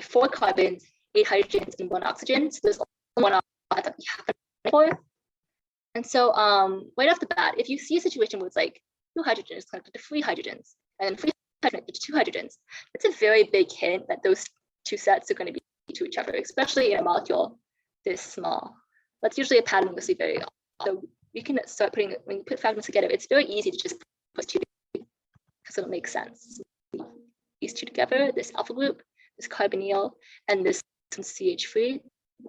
4 carbons, 8 hydrogens, and 1 oxygen. So there's only 1 oxygen that we have for. And so right off the bat, if you see a situation where it's like 2 hydrogens connected to 3 hydrogens, and then 3 hydrogens connected to 2 hydrogens, that's a very big hint that those 2 sets are going to be to each other, especially in a molecule this small. That's usually a pattern you'll see very often. So you can start putting, when you put fragments together, it's very easy to just put 2 because it'll make sense. These 2 together, this alpha group, this carbonyl, and this some CH3.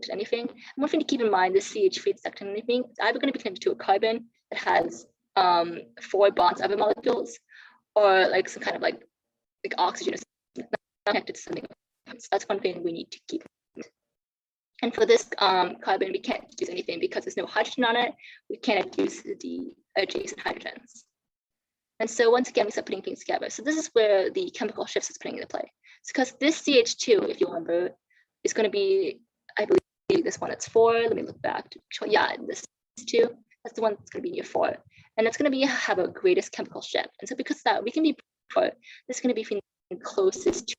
To anything. And one thing to keep in mind, this CH3 is to anything, it's either going to be connected to a carbon that has 4 bonds other molecules, or like some kind of like oxygen is connected to something. So that's one thing we need to keep. And for this carbon, we can't use anything because there's no hydrogen on it. We can't use the adjacent hydrogens. And so once again, we start putting things together. So this is where the chemical shifts is putting into play. It's because this CH2, if you remember, is going to be, I believe this one, it's 4. Let me look back to show. Yeah, this 2. That's the one that's going to be near 4, and it's going to be have a greatest chemical shift. And so because of that, we can be this is going to be closest to.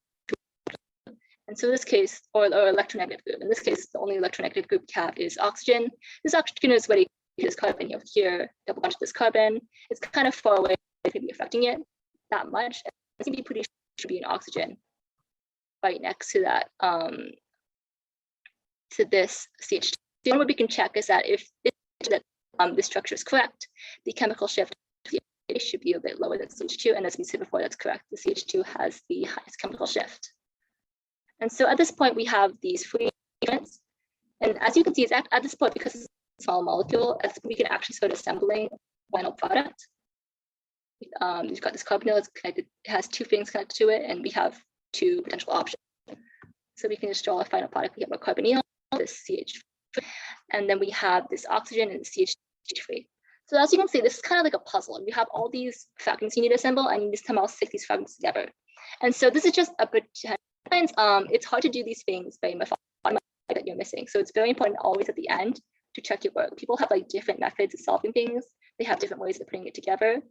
And so in this case, or electronegative group. In this case, the only electronegative group we have is oxygen. This oxygen is already this carbon over here, double bond to this carbon. It's kind of far away, it could be affecting it that much. It's gonna be pretty sure should be an oxygen right next to that, to this CH2. The only way we can check is that if this structure is correct, the chemical shift should be a bit lower than CH2, and as we said before, that's correct. The CH2 has the highest chemical shift. And so at this point, we have these free elements. And as you can see, it's at this point, because it's a small molecule, as we can actually start assembling final product. We've got this carbonyl, it's connected, it has two things connected to it, and we have two potential options. So we can just draw a final product. We have a carbonyl, this CH, and then we have this oxygen and CH3. So as you can see, this is kind of like a puzzle. We have all these fragments you need to assemble, and you just somehow stick these fragments together. And so this is just a pretend. It's hard to do these things very much that you're missing. So it's very important always at the end to check your work. People have like different methods of solving things. They have different ways of putting it together.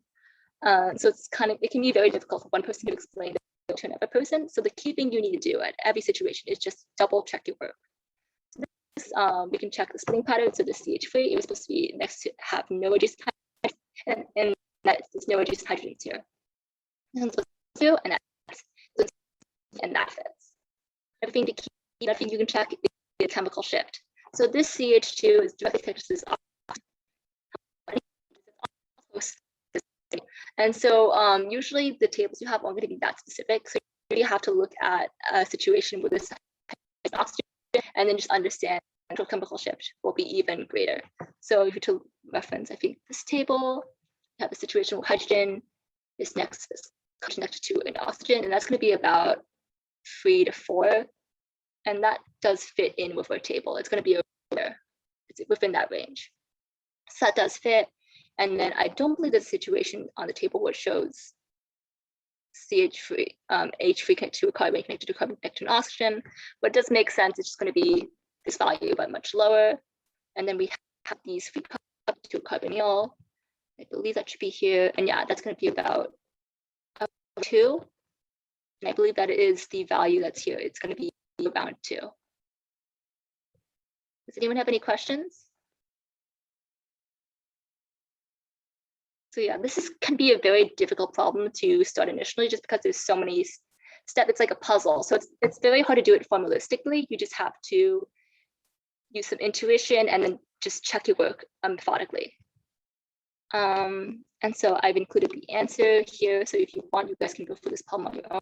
So it's kind of, it can be very difficult for one person to explain it to another person. So the key thing you need to do at every situation is just double check your work. So this, we can check the splitting pattern. So the CH3, it was supposed to be next to have no adjacent hydrogen, and there's no adjacent hydrogens here. And that fits. Everything to keep, everything you can check is the chemical shift. So this CH2 is directly connected to this oxygen. And so usually the tables you have aren't going to be that specific. So you really have to look at a situation where this oxygen and then just understand the chemical shift will be even greater. So if you to reference, I think this table, you have a situation where hydrogen is next connected to an oxygen, and that's going to be about 3 to 4. And that does fit in with our table. It's going to be there. It's within that range. So that does fit. And then I don't believe there's a situation on the table where it shows CH3, H3 connected to a carbon, connected to a carbon, connected to an oxygen. But it does make sense. It's just going to be this value, but much lower. And then we have these 3 carbons to a carbonyl. I believe that should be here. And yeah, that's going to be about 2. And I believe that is the value that's here. It's going to be around 2. Does anyone have any questions? So yeah, can be a very difficult problem to start initially, just because there's so many steps. It's like a puzzle. So it's very hard to do it formalistically. You just have to use some intuition and then just check your work methodically. And so I've included the answer here. So if you want, you guys can go through this problem on your own.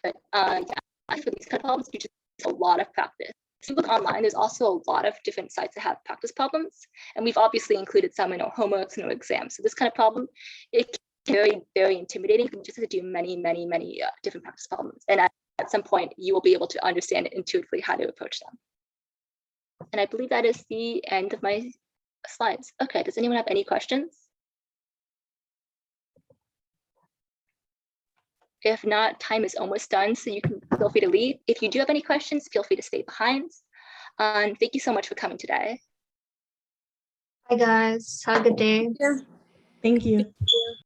But yeah, for these kind of problems, you just a lot of practice. If you look online, there's also a lot of different sites that have practice problems. And we've obviously included some in our homeworks and our exams. So this kind of problem, it can be very, very intimidating. You just have to do many, many, many different practice problems. And at some point, you will be able to understand intuitively how to approach them. And I believe that is the end of my slides. Okay, does anyone have any questions? If not, time is almost done, so you can feel free to leave. If you do have any questions, feel free to stay behind. Thank you so much for coming today. Bye guys, have a good day. Thank you.